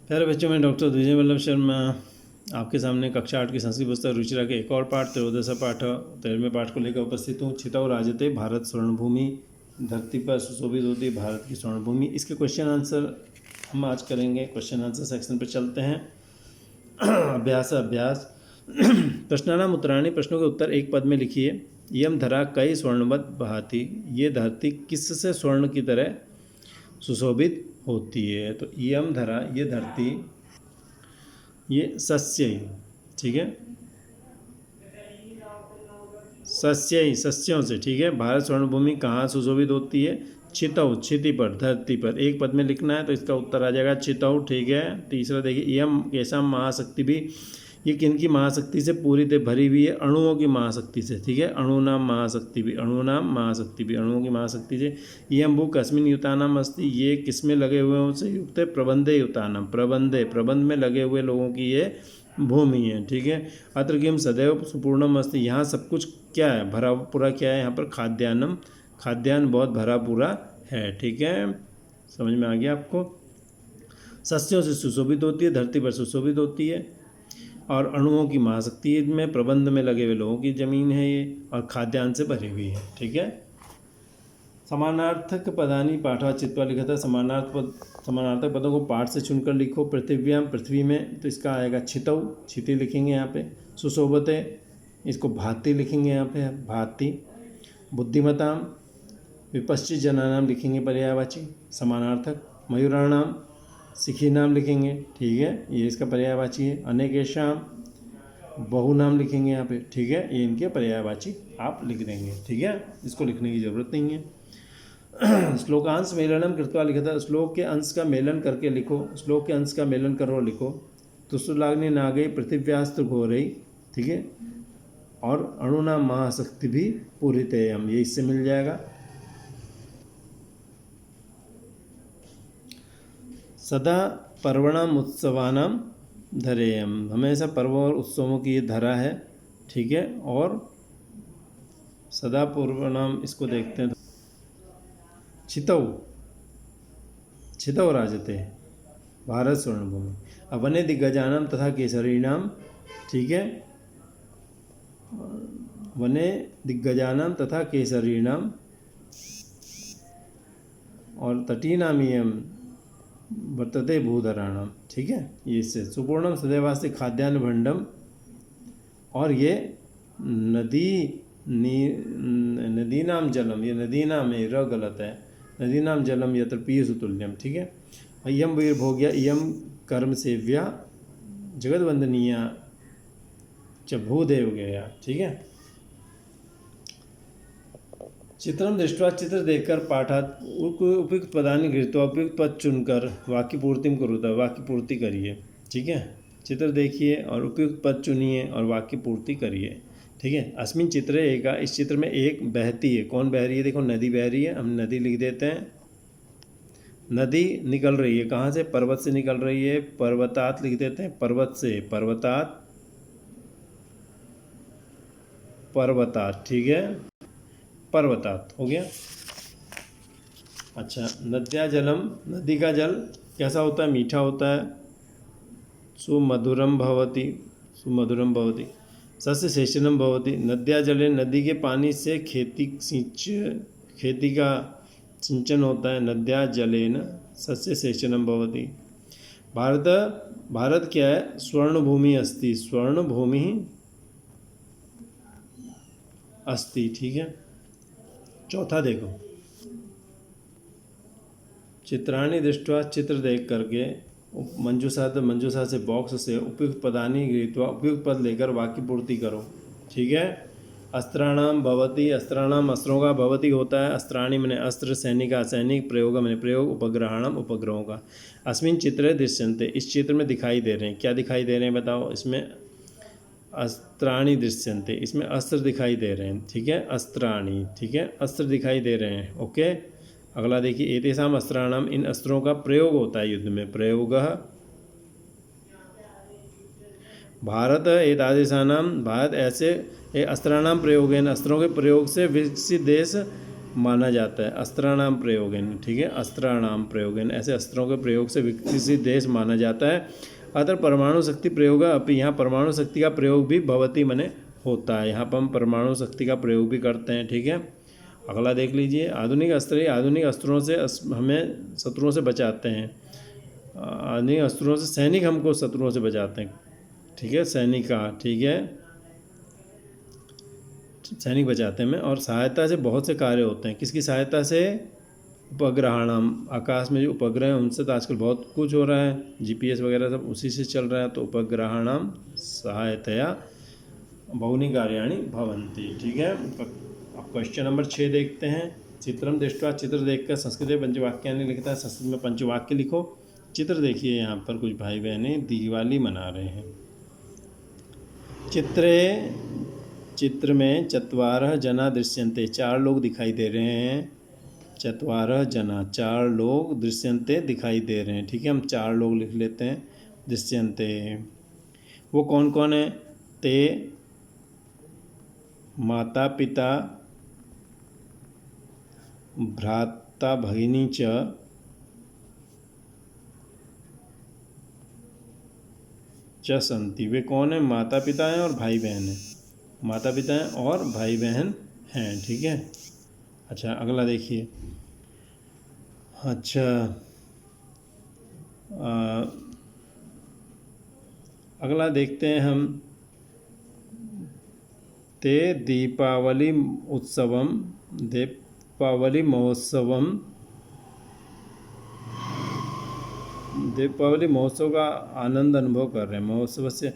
प्यारे बच्चों, में डॉक्टर विजय वल्लभ शर्मा आपके सामने कक्षा 8 की संस्कृत पुस्तक रुचिरा के एक और पाठ त्रयोदश पाठ 13वें पाठ को लेकर उपस्थित हूँ। छितौ राजते, भारत स्वर्णभूमि, धरती पर सुशोभित होती है भारत की स्वर्णभूमि। इसके क्वेश्चन आंसर हम आज करेंगे। क्वेश्चन आंसर सेक्शन पर चलते हैं। अभ्यास प्रश्नानाम उत्तराणि, प्रश्नों के उत्तर एक पद में लिखिए। यम धरा कई स्वर्णवत बहाती, ये धरती किससे स्वर्ण की तरह सुशोभित होती है। तो यम धरा, ये धरती, ये सस्य ही, ठीक है, सस्यों से, ठीक है। भारत स्वर्णभूमि कहाँ सुशोभित होती है? छितौ, छिति पर, धरती पर। एक पद में लिखना है तो इसका उत्तर आ जाएगा छितौ, ठीक है। तीसरा देखिए, यम कैसा महाशक्ति भी, ये किनकी महाशक्ति से पूरी तरह भरी हुई है? अणुओं की महाशक्ति से, ठीक है। अणु नाम महाशक्ति भी, अणु नाम महाशक्ति भी, अणुओं की महाशक्ति से। यम भू कस्मिन युतानाम अस्ति, ये किसमें लगे हुए उनसे युक्त है? प्रबंधे युतानाम, प्रबंध में लगे हुए लोगों की ये भूमि है, ठीक है। अत्र किम सदैव सुपूर्णम अस्ति, यहाँ सब कुछ क्या है? भरा पूरा क्या है? यहाँ पर खाद्यान्नम, खाद्यान्न बहुत भरा पूरा है, ठीक है। समझ में आ गया आपको? सस्यों से सुशोभित होती है, धरती पर सुशोभित होती है, और अणुओं की महाशक्ति में, प्रबंध में लगे हुए लोगों की जमीन है ये, और खाद्यान्न से भरी हुई है, ठीक है। समानार्थक पदानी पाठा चित्वा लिखा था। समानार्थक पदों को पाठ से चुनकर लिखो। पृथिव्याम, पृथ्वी में, तो इसका आएगा छितौ, छिति लिखेंगे यहाँ पे। सुशोभते, इसको भाति लिखेंगे यहाँ पे, भाति। बुद्धिमताम, विपश्चित जनानाम लिखेंगे पर्यायवाची, समानार्थक। मयूराणाम, सिखी नाम लिखेंगे, ठीक है, ये इसका पर्यायवाची है। अनेकेशाम, बहु नाम लिखेंगे यहाँ पे, ठीक है, ये इनके पर्यायवाची आप लिख देंगे, ठीक है, इसको लिखने की जरूरत नहीं है। श्लोकांश मेलनम कृत्वा लिखा था। श्लोक के अंश का मेलन करके लिखो, श्लोक के अंश का मेलन करो लिखो। तुष्टुलाग्नि नागई पृथिव्यास्त्र घोरई, ठीक है, और अणुना महाशक्ति भी पूरी तेयम, ये इससे मिल जाएगा। सदा पर्वणाम उत्सवानाम धरेयम, हमेशा पर्वों और उत्सवों की ये धरा है, ठीक है। और सदा पर्वणाम, इसको देखते हैं। छितौ, छितौ राजते, भारत स्वर्णभूमि। अब वने दिग्गजानाम तथा केसरीणाम, ठीक है, वने दिग्गजानाम तथा केसरीणाम, और तटीनामियम वर्तते भूधराणाम, ठीक है, ये इससे। सुपूर्णम सदैवास्ति खाद्यान्न भंडम, और ये नदी नाम जलम, ये नदी नाम है, र गलत है, नदी नाम जलम यत्र पीयूष तुल्यम, ठीक है। यम वीरभोग्या, यम कर्म सेव्या, जगदवंदनीया च भूदेव गया, ठीक है। चित्रम दृष्टवा, चित्र देखकर पाठात उपयुक्त पदानि गृहीत्वा, उपयुक्त पद चुनकर वाक्य पूर्तिम कुरुता, वाक्य पूर्ति करिए, ठीक है। चित्र देखिए और उपयुक्त पद चुनिए और वाक्य पूर्ति करिए, ठीक है। अस्मिन चित्रे एक, इस चित्र में एक बहती है। कौन बह रही है? देखो, नदी बह रही है, हम नदी लिख देते हैं। नदी निकल रही है, कहाँ से? पर्वत से निकल रही है, पर्वतात लिख देते हैं, पर्वत से, पर्वतात, पर्वतात, ठीक है, पर्वतात हो गया। अच्छा, नद्या जलम, नदी का जल कैसा होता है? मीठा होता है। सुमधुरम भवति, सुमधुरम भवति। सस्य सेचनम भवति, नद्या जले, नदी के पानी से खेती का सिंचन होता है। नद्या जलेन सस्य सेचनम भवति। भारत क्या है? स्वर्णभूमि अस्ति, स्वर्णभूमि अस्ति, ठीक है। चौथा देखो, चित्राणि दृष्टवा, चित्र देख करके, मंजूषा से बॉक्स से उपयुक्त पदानि गृहीत्वा, उपयुक्त पद लेकर वाक्य पूर्ति करो, ठीक है। अस्त्राणाम भवति, अस्त्राणाम अस्त्रों का, भवति होता है अस्त्राणि मैंने अस्त्र, सैनिका सैनिक, प्रयोग मैंने प्रयोग, उपग्रहाणाम उपग्रहों का। अस्मिन चित्रे दृश्यन्ते, इस चित्र में दिखाई दे रहे हैं। क्या दिखाई दे रहे हैं बताओ? इसमें अस्त्राणि दृश्यन्ते, इसमें अस्त्र दिखाई दे रहे हैं, ठीक है, अस्त्राणि, ठीक है, अस्त्र दिखाई दे रहे हैं, ओके। अगला देखिए, एतेषाम अस्त्राणाम, इन अस्त्रों का प्रयोग होता है युद्ध में, प्रयोगः। भारत एतादृशानाम, भारत ऐसे अस्त्राणाम प्रयोगेन, अस्त्रों के प्रयोग से विकसित देश माना जाता है। अस्त्राणाम प्रयोगेन, ठीक है, अस्त्राणाम प्रयोगेन, ऐसे अस्त्रों के प्रयोग से विकसित देश माना जाता है। अतः परमाणु शक्ति प्रयोग अपनी, यहाँ परमाणु शक्ति का प्रयोग भी भवती मने होता है, यहाँ पर हम परमाणु शक्ति का प्रयोग भी करते हैं, ठीक है। अगला देख लीजिए, आधुनिक अस्त्र, आधुनिक अस्त्रों से हमें शत्रुओं से बचाते हैं। आधुनिक अस्त्रों से सैनिक हमको शत्रुओं से बचाते हैं, ठीक है, सैनिका, ठीक है, सैनिक बचाते हैं हमें। और सहायता से बहुत से कार्य होते हैं, किसकी सहायता से? उपग्रहणम, आकाश में जो उपग्रह हैं उनसे तो आजकल बहुत कुछ हो रहा है, जीपीएस वगैरह सब उसी से चल रहा है। तो उपग्रहणम सहायतया बहुनी कार्याणि भवन्ति, ठीक है। अब क्वेश्चन नंबर 6 देखते हैं। चित्रम दृष्ट्वा, चित्र देखकर संस्कृत में पंचवाक्यानि लिखता है, संस्कृत में पंचवाक्य लिखो। चित्र देखिए, यहाँ पर कुछ भाई बहनें दिवाली मना रहे हैं। चित्र में चत्वारः जना दृश्यन्ते, 4 लोग दिखाई दे रहे हैं। चत्वारः जना, 4 लोग, दृश्यन्ते दिखाई दे रहे हैं, ठीक है, हम 4 लोग लिख लेते हैं। दृश्यन्ते, वो कौन कौन है? ते माता पिता भ्राता भगिनी च सन्ति, वे कौन है? माता पिता हैं और भाई बहन हैं, माता पिता हैं और भाई बहन हैं, ठीक है। अच्छा, अगला देखिए। अच्छा, अगला देखते हैं हम। ते दीपावली उत्सवम, दीपावली महोत्सवम, दीपावली महोत्सव का आनंद अनुभव कर रहे हैं। महोत्सव से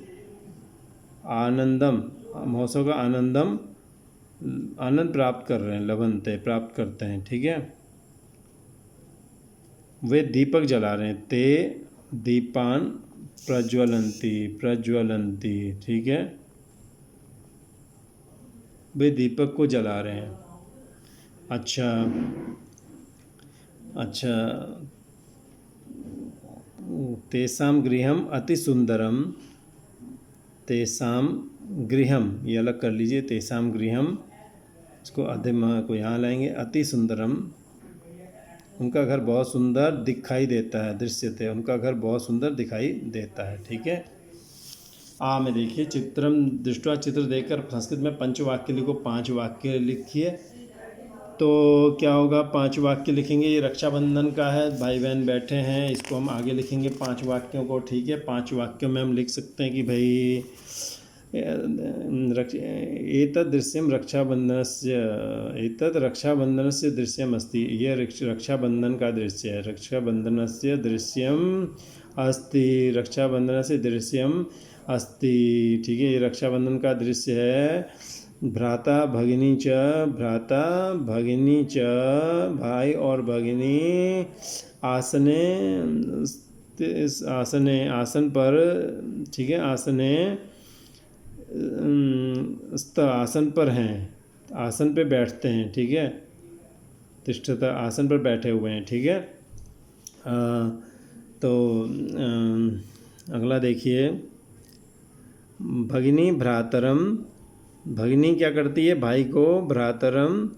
आनंदम, महोत्सव का आनंद प्राप्त कर रहे हैं। लभन्ते, प्राप्त करते हैं, ठीक है। वे दीपक जला रहे हैं। ते दीपान प्रज्वलंती, प्रज्वलंती, ठीक है, वे दीपक को जला रहे हैं। अच्छा, तेषां गृहम अति सुंदरम, तेषां गृहम, ये अलग कर लीजिए, तेषां गृहम, इसको अधम को यहाँ लाएंगे। अति सुंदरम, उनका घर बहुत सुंदर दिखाई देता है। दृश्यते, उनका घर बहुत सुंदर दिखाई देता है, ठीक है। में देखिए, चित्रम दृष्ट्वा, चित्र देखकर संस्कृत में पंचवाक्य लिखो। 5 वाक्य लिखिए। तो क्या होगा? 5 वाक्य लिखेंगे। ये रक्षाबंधन का है, भाई बहन बैठे हैं, इसको हम आगे लिखेंगे 5 वाक्यों को, ठीक है। 5 वाक्यों में हम लिख सकते हैं कि भाई एतद् दृश्यम रक्षाबंधनस्य, एतद् रक्षाबंधनस्य दृश्यम अस्ति, ये रक्षाबंधन का दृश्य है। रक्षाबंधनस्य दृश्यम अस्ति, रक्षाबंधनस्य दृश्यम अस्ति, ठीक है, ये रक्षाबंधन का दृश्य है। भ्राता भगिनी च, भ्राता भगिनी च, भाई और भगिनी आसने, आसने, आसन पर, ठीक है, आसने, आसन पर हैं, आसन पे बैठते हैं, ठीक है। तिष्ठता, आसन पर बैठे हुए हैं, ठीक है। तो अगला देखिए। भगिनी भ्रातरम, भगिनी क्या करती है? भाई को, भ्रातरम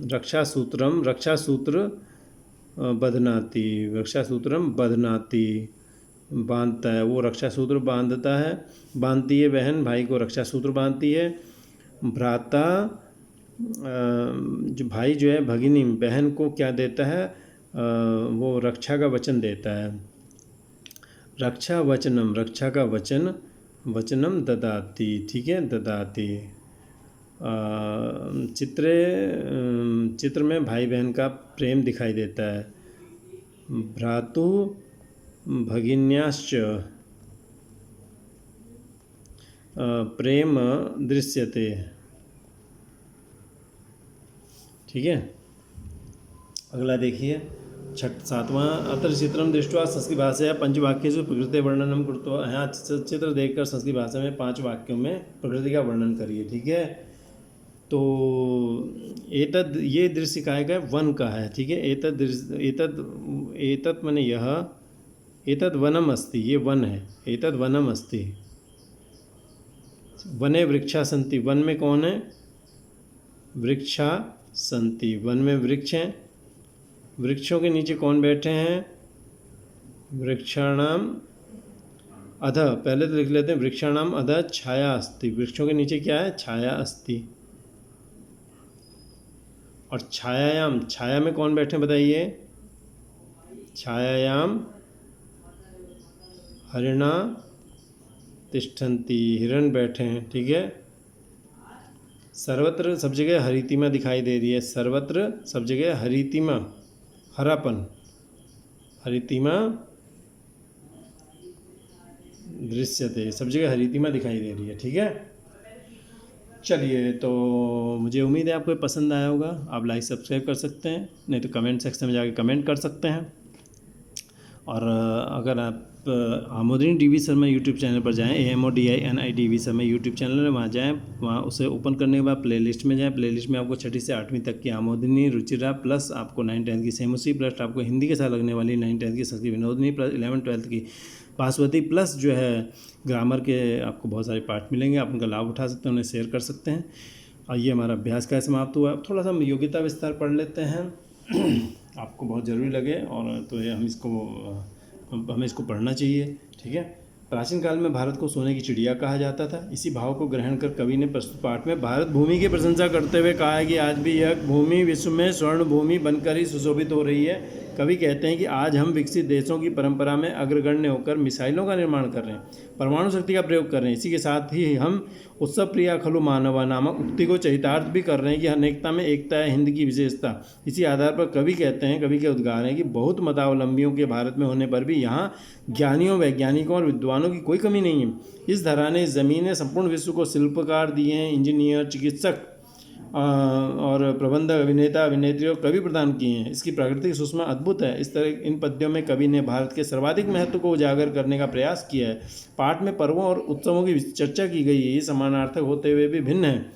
रक्षा सूत्रम, रक्षा सूत्र बधनाती, रक्षा सूत्रम बधनाती, बांधता है, वो रक्षा सूत्र बांधता है, बांधती है बहन, भाई को रक्षा सूत्र बांधती है। भ्राता, जो भाई जो है, भगिनी बहन को क्या देता है? वो रक्षा का वचन देता है। रक्षा वचनम, रक्षा का वचन, वचनम ददाती, ठीक है, ददाती। चित्र में भाई बहन का प्रेम दिखाई देता है। भ्रातु भगिन्याश्च प्रेम दृश्यते, ठीक है। अगला देखिए, 7वां। अत्र चित्रम दृष्ट्वा संस्कृत भाषा पंचवाक्येषु प्रकृति वर्णनम कृत्वा, यहाँ चित्र देखकर संस्कृत भाषा में 5 वाक्यों में प्रकृति का वर्णन करिए, ठीक है। तो एतद, ये दृश्य काय का है? वन का है, ठीक है। एतद, एतद माने यह, एतद वनम अस्ति, ये वन है। एतद वनम अस्ति, वने वृक्षा सन्ति, वन में कौन है? वृक्षा सन्ति। वन में वृक्ष हैं, वृक्षों के नीचे कौन बैठे हैं? वृक्षाणाम अधः, पहले तो लिख लेते हैं वृक्षाणाम अधः छाया अस्ति। वृक्षों के नीचे क्या है? छाया अस्ति। और छायायाम, छाया में कौन बैठे बताइए? छायायाम हरिणा तिष्ठन्ति, हिरण बैठे हैं। ठीक है। सर्वत्र सब जगह हरितिमा दिखाई दे रही है, सर्वत्र सब जगह हरितिमा, हरापन, हरितिमा दृश्यते, सब जगह हरितिमा दिखाई दे रही है। ठीक है। चलिए, तो मुझे उम्मीद है आपको ये पसंद आया होगा। आप लाइक सब्सक्राइब कर सकते हैं, नहीं तो कमेंट सेक्शन में जाके कमेंट कर सकते हैं। और अगर आप Amodini D V Sharma YouTube channel पर जाएं, AMODINI DV Sharma YouTube channel है, वहाँ जाएं, वहाँ उसे ओपन करने के बाद प्लेलिस्ट में जाएं। प्लेलिस्ट में आपको 6ठी से 8वीं तक की आमोदिनी, रुचिरा, प्लस आपको 9th-10th की सेमुसी, प्लस आपको हिंदी के साथ लगने वाली 9th-10th की संस्कृत विनोदनी, प्लस 11th-12th की पासवती, प्लस जो है ग्रामर के आपको बहुत सारे पार्ट मिलेंगे। आप उनका लाभ उठा सकते हैं, उन्हें शेयर कर सकते हैं। और ये हमारा अभ्यास का समाप्त हुआ। थोड़ा सा हम योग्यता विस्तार पढ़ लेते हैं आपको बहुत ज़रूरी लगे, और तो ये हमें इसको पढ़ना चाहिए। ठीक है। प्राचीन काल में भारत को सोने की चिड़िया कहा जाता था। इसी भाव को ग्रहण कर कवि ने प्रस्तुत पाठ में भारत भूमि की प्रशंसा करते हुए कहा है कि आज भी यह भूमि विश्व में स्वर्ण भूमि बनकर ही सुशोभित हो रही है। कवि कहते हैं कि आज हम विकसित देशों की परंपरा में अग्रगण्य होकर मिसाइलों का निर्माण कर रहे हैं, परमाणु शक्ति का प्रयोग कर रहे हैं। इसी के साथ ही हम उत्सव प्रिया खलु मानवा नामक उक्ति को चरितार्थ भी कर रहे हैं कि अनेकता में एकता है हिंद की विशेषता। इसी आधार पर कवि कहते हैं, कवि के उद्गार हैं कि बहुत मतावलंबियों के भारत में होने पर भी यहाँ ज्ञानियों, वैज्ञानिकों और विद्वानों की कोई कमी नहीं है। इस धरा ने, इस ज़मीन ने संपूर्ण विश्व को शिल्पकार दिए हैं, इंजीनियर, चिकित्सक और प्रबंधक, अभिनेता, अभिनेत्री और कवि प्रदान किए हैं। इसकी प्राकृतिक सुषमा अद्भुत है। इस तरह इन पद्यों में कवि ने भारत के सर्वाधिक महत्व को उजागर करने का प्रयास किया है। पाठ में पर्वों और उत्सवों की चर्चा की गई है। ये समानार्थक होते हुए भी भिन्न है।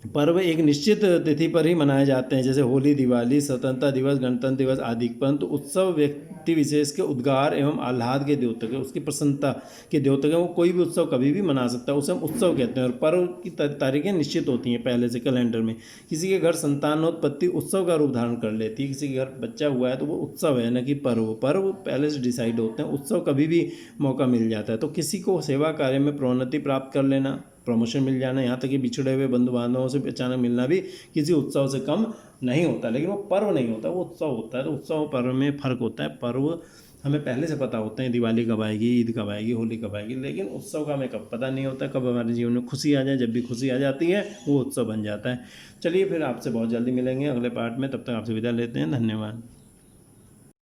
पर्व एक निश्चित तिथि पर ही मनाए जाते हैं, जैसे होली, दिवाली, स्वतंत्रता दिवस, गणतंत्र दिवस आदि। परंतु उत्सव व्यक्ति विशेष के उद्गार एवं आह्लाद के द्योतक है, उसकी प्रसन्नता के द्योतक है। वो कोई भी उत्सव कभी भी मना सकता है, उसे हम उत्सव कहते हैं। और पर्व की तारीखें निश्चित होती हैं पहले से कैलेंडर में। किसी के घर संतानोत्पत्ति उत्सव का रूप धारण कर लेती है। किसी के घर बच्चा हुआ है तो वो उत्सव है, न कि पर्व। पर्व पहले से डिसाइड होते हैं, उत्सव कभी भी मौका मिल जाता है। तो किसी को सेवा कार्य में प्रोन्नति प्राप्त कर लेना, प्रमोशन मिल जाना, यहाँ तक कि बिछड़े हुए बंधु बांधवों से अचानक मिलना भी किसी उत्सव से कम नहीं होता। लेकिन वो पर्व नहीं होता, वो उत्सव होता है। तो उत्सव और पर्व में फ़र्क होता है। पर्व हमें पहले से पता होता है, दिवाली कब आएगी, ईद कब आएगी, होली कब आएगी। लेकिन उत्सव का हमें कब पता नहीं होता, कब हमारे जीवन में खुशी आ जाए। जब भी खुशी आ जाती है वो उत्सव बन जाता है। चलिए, फिर आपसे बहुत जल्दी मिलेंगे अगले पार्ट में। तब तक आपसे विदा लेते हैं। धन्यवाद।